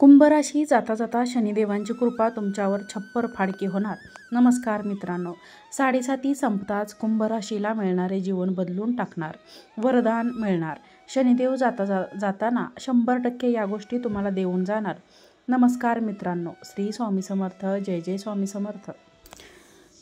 कुंभ राशी जाता जाता शनिदेवांची कृपा तुमच्यावर छप्पर फाडकी होणार. नमस्कार मित्रांनो, साडेसाती संपताच कुंभ राशीला मिळणारे जीवन बदलून टाकणार वरदान मिळणार. शनिदेव जाताना 100% या गोष्टी तुम्हाला देऊन जाणार. नमस्कार मित्रांनो, श्री स्वामी समर्थ, जय जय स्वामी समर्थ.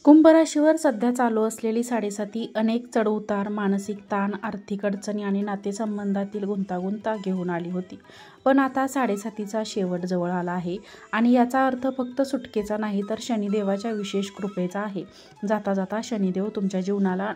कुंभ राशीवर सध्या चालू असलेली साडेसाती अनेक चढउतार, मानसिक ताण, आर्थिक अडचणी आणि नातेसंबंधातील गुंतागुंता घेऊन आली होती. पण आता साडेसातीचा शेवट जवळ आला आहे आणि याचा अर्थ फक्त सुटकेचा नाही तर शनिदेवाच्या विशेष कृपेचा आहे. जाता जाता शनिदेव तुमच्या जीवनाला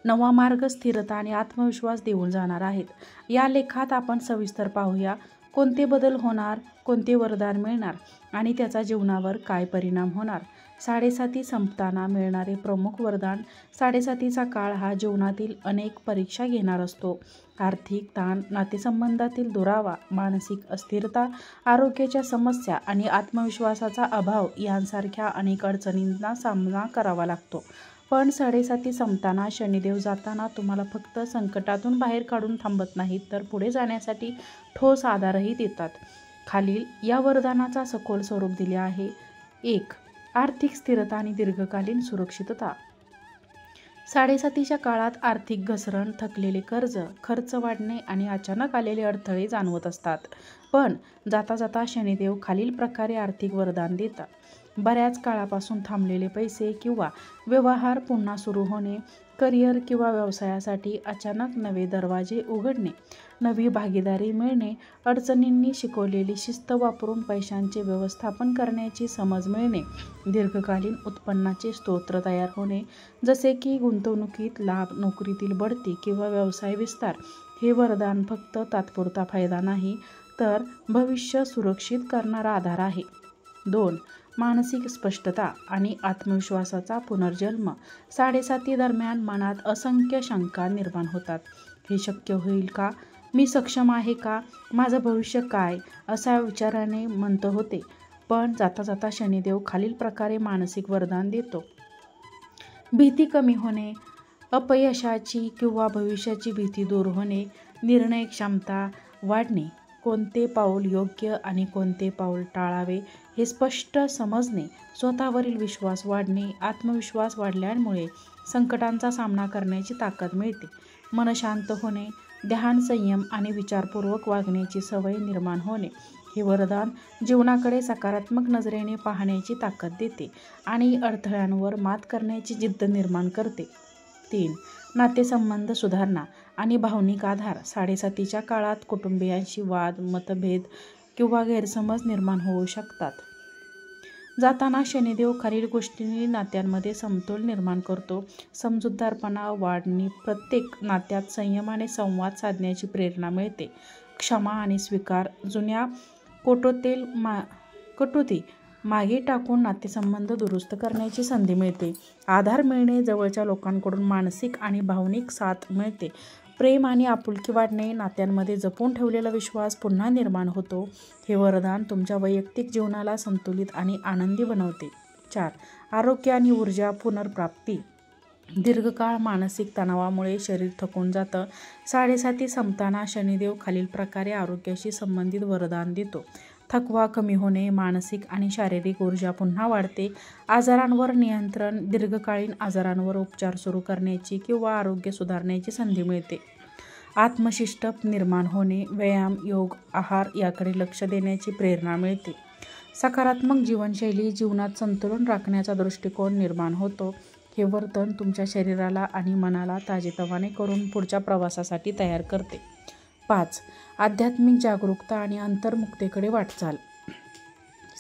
नवा मार्ग, स्थिरता आणि आत्मविश्वास देऊन जाणार आहेत. या लेखात आपण सविस्तर पाहूया कोणते बदल होणार, कोणते वरदान मिळणार आणि त्याचा जीवनावर काय परिणाम होणार. साडेसाती संपताना मिळणारे प्रमुख वरदान. साडेसातीचा काळ हा जीवनातील अनेक परीक्षा घेणार असतो. आर्थिक ताण, नातेसंबंधातील दुरावा, मानसिक अस्थिरता, आरोग्याच्या समस्या आणि आत्मविश्वासाचा अभाव यांसारख्या अनेक अडचणींना सामना करावा लागतो. पण साडेसाती संपताना शनिदेव जाताना तुम्हाला फक्त संकटातून बाहेर काढून थांबत नाहीत तर पुढे जाण्यासाठी ठोस आधारही देतात. खालील या वरदानाचा सखोल स्वरूप दिले आहे. 1. आर्थिक स्थिरता आणि दीर्घकालीन सुरक्षितता. साडेसातीच्या काळात आर्थिक घसरण, थकलेले कर्ज, खर्च वाढणे आणि अचानक आलेले अडथळे जाणवत असतात. पण जाता जाता शनिदेव खालील प्रकारे आर्थिक वरदान देतात. बऱ्याच काळापासून थांबलेले पैसे किंवा व्यवहार पुन्हा सुरू होणे, करिअर किंवा व्यवसायासाठी अचानक नवे दरवाजे उघडणे, नवी भागीदारी मिळणे, अडचणींनी शिकवलेली शिस्त वापरून पैशांचे व्यवस्थापन करण्याची समज मिळणे, दीर्घकालीन उत्पन्नाचे स्रोत तयार होणे जसे की गुंतवणुकीत लाभ, नोकरीतील बढती किंवा व्यवसाय विस्तार. हे वरदान फक्त तात्पुरता फायदा नाही तर भविष्य सुरक्षित करणारा आधार आहे. 2. मानसिक स्पष्टता आणि आत्मविश्वासाचा पुनर्जन्म. साडेसाती दरम्यान मनात असंख्य शंका निर्माण होतात. हे शक्य होईल का? मी सक्षम आहे का? माझं भविष्य काय? अशा विचाराने मंत होते. पण जाता जाता शनिदेव खालील प्रकारे मानसिक वरदान देतो. भीती कमी होणे, अपयशाची किंवा भविष्याची भीती दूर होणे, निर्णय क्षमता वाढणे, कोणते पाऊल योग्य आणि कोणते पाऊल टाळावे हे स्पष्ट समजणे, स्वतःवरील विश्वास वाढणे. आत्मविश्वास वाढल्यामुळे संकटांचा सामना करण्याची ताकद मिळते. मन शांत होणे, ध्यान, संयम आणि विचारपूर्वक वागण्याची सवय निर्माण होणे. हे वरदान जीवनाकडे सकारात्मक नजरेने पाहण्याची ताकद देते आणि अडथळ्यांवर मात करण्याची जिद्द निर्माण करते. 3. नातेसंबंध सुधारणा आणि भावनिक आधार. साडेसातीच्या काळात कुटुंबियांशी वाद, मतभेद किंवा गैरसमज निर्माण होऊ शकतात. जाताना शनिदेव खालील गोष्टींनी नात्यांमध्ये समतोल निर्माण करतो. समजूतदारपणा वाढणे, प्रत्येक नात्यात संयमाने संवाद साधण्याची प्रेरणा मिळते. क्षमा आणि स्वीकार, जुन्या कटुती मागे टाकून नातेसंबंध दुरुस्त करण्याची संधी मिळते. आधार मिळणे, जवळच्या लोकांकडून मानसिक आणि भावनिक साथ मिळते. प्रेम आणि आपुलकी वाढणे, नात्यांमध्ये जपून ठेवलेला विश्वास पुन्हा निर्माण होतो. हे वरदान तुमच्या वैयक्तिक जीवनाला संतुलित आणि आनंदी बनवते. 4. आरोग्य आणि ऊर्जा पुनर्प्राप्ती. दीर्घकाळ मानसिक तणावामुळे शरीर थकून जातं. साडेसाती संपताना शनिदेव खालील प्रकारे आरोग्याशी संबंधित वरदान देतो. थकवा कमी होणे, मानसिक आणि शारीरिक ऊर्जा पुन्हा वाढते. आजारांवर नियंत्रण, दीर्घकालीन आजारांवर उपचार सुरू करण्याची किंवा आरोग्य सुधारण्याची संधी मिळते. आत्मशिस्त निर्माण होणे, व्यायाम, योग, आहार याकडे लक्ष देण्याची प्रेरणा मिळते. सकारात्मक जीवनशैली, जीवनात संतुलन राखण्याचा दृष्टिकोन निर्माण होतो. हे वर्तन तुमच्या शरीराला आणि मनाला ताजेतवाने करून पुढच्या प्रवासासाठी तयार करते. 5. आध्यात्मिक जागरूकता आणि अंतर्मुक्तीकडे वाटचाल.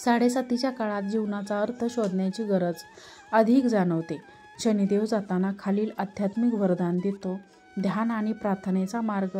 साडेसातीच्या काळात जीवनाचा अर्थ शोधण्याची गरज अधिक जाणवते. शनिदेव जाताना खालील आध्यात्मिक वरदान देतो. ध्यान आणि प्रार्थनेचा मार्ग,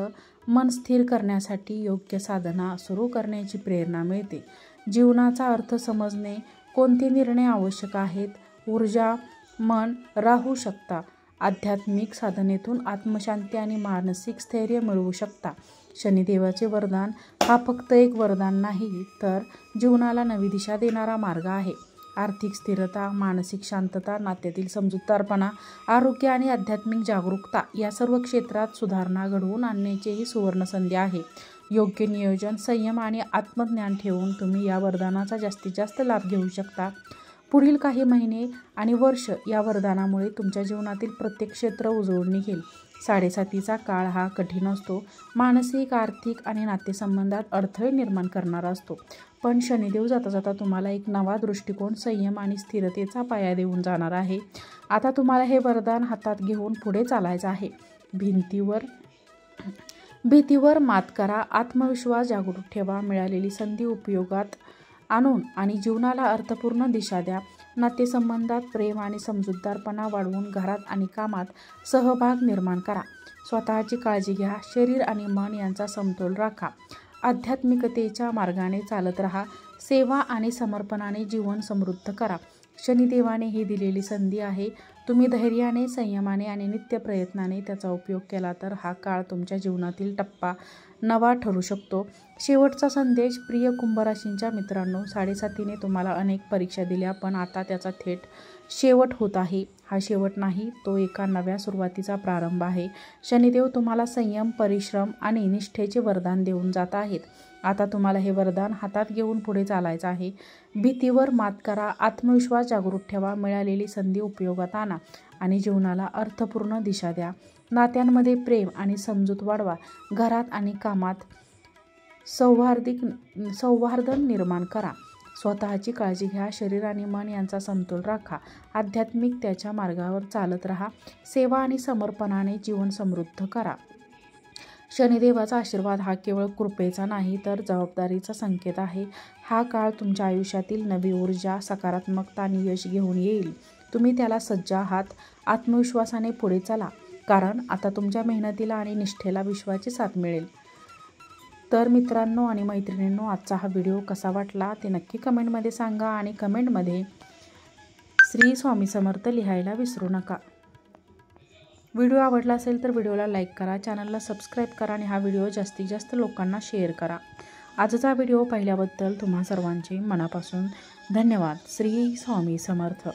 मन स्थिर करण्यासाठी योग्य साधना सुरू करण्याची प्रेरणा मिळते. जीवनाचा अर्थ समजणे, कोणते निर्णय आवश्यक आहेत, ऊर्जा, मन राहू शकता. आध्यात्मिक साधनेतून आत्मशांती आणि मानसिक स्थैर्य मिळवू शकता. शनिदेवाचे वरदान हा फक्त एक वरदान नाही तर जीवनाला नवी दिशा देणारा मार्ग आहे. आर्थिक स्थिरता, मानसिक शांतता, नात्यातील समजूतदारपणा, आरोग्य आणि आध्यात्मिक जागरूकता या सर्व क्षेत्रात सुधारणा घडवून आणण्याची ही सुवर्णसंधी आहे. योग्य नियोजन, संयम आणि आत्मज्ञान ठेवून तुम्ही या वरदानाचा जास्तीत जास्त लाभ घेऊ शकता. पुढील काही महिने आणि वर्ष या वरदानामुळे तुमच्या जीवनातील प्रत्येक क्षेत्र उजळून निघेल. 7.5चा काळ हा कठीण असतो. मानसिक, आर्थिक आणि नातेसंबंधात अडथळे निर्माण करणारा असतो. पण शनिदेव जाता जाता तुम्हाला एक नवा दृष्टिकोन, संयम आणि स्थिरतेचा पाया देऊन जाणार आहे. आता तुम्हाला हे वरदान हातात घेऊन पुढे चालायचं आहे. भीतीवर मात करा, आत्मविश्वास जागृत ठेवा, मिळालेली संधी उपयोगात आणून आणि जीवनाला अर्थपूर्ण दिशा द्या. नातेसंबंधात प्रेम आणि समजूतदारपणा वाढवून घरात आणि कामात सहभाग निर्माण करा. स्वतःची काळजी घ्या, शरीर आणि मन यांचा समतोल राखा. आध्यात्मिकतेच्या मार्गाने चालत राहा. सेवा आणि समर्पणाने जीवन समृद्ध करा. शनिदेवाने ही दिलेली संधी आहे. तुम्ही धैर्याने, संयमाने आणि नित्य प्रयत्नाने त्याचा उपयोग केला तर हा काळ तुमच्या जीवनातील टप्पा नवा ठरू शकतो. शेवटचा संदेश. प्रिय कुंभराशींच्या मित्रांनो, 7.5ने तुम्हाला अनेक परीक्षा दिल्या, पण आता त्याचा थेट शेवट होत आहे. हा शेवट नाही, तो एका नव्या सुरुवातीचा प्रारंभ आहे. शनिदेव तुम्हाला संयम, परिश्रम आणि निष्ठेचे वरदान देऊन जात आहेत. आता तुम्हाला हे वरदान हातात घेऊन पुढे चालायचं आहे. भीतीवर मात करा, आत्मविश्वास जागृत ठेवा, मिळालेली संधी उपयोगात आणा आणि जीवनाला अर्थपूर्ण दिशा द्या. नात्यांमध्ये प्रेम आणि समजूत वाढवा. घरात आणि कामात सौहार्द निर्माण करा. स्वतःची काळजी घ्या, शरीर आणि मन यांचा समतोल राखा. आध्यात्मिकतेच्या मार्गावर चालत राहा. सेवा आणि समर्पणाने जीवन समृद्ध करा. शनिदेवाचा आशीर्वाद हा केवळ कृपेचा नाही तर जबाबदारीचा संकेत आहे. हा काळ तुमच्या आयुष्यातील नवी ऊर्जा, सकारात्मकता आणि यश घेऊन येईल. तुम्ही त्याला सज्ज आहात. आत्मविश्वासाने पुढे चला, कारण आता तुमच्या मेहनतीला आणि निष्ठेला विश्वाची साथ मिळेल. तर मित्रांनो आणि मैत्रिणींनो, आजचा हा व्हिडिओ कसा वाटला ते नक्की कमेंटमध्ये सांगा आणि कमेंटमध्ये श्री स्वामी समर्थ लिहायला विसरू नका. व्हिडिओ आवडला असेल तर व्हिडिओला लाईक करा, चॅनलला सबस्क्राईब करा आणि हा व्हिडिओ जास्तीत जास्त लोकांना शेअर करा. आजचा व्हिडिओ पाहिल्याबद्दल तुम्हा सर्वांचे मनापासून धन्यवाद. श्री स्वामी समर्थ.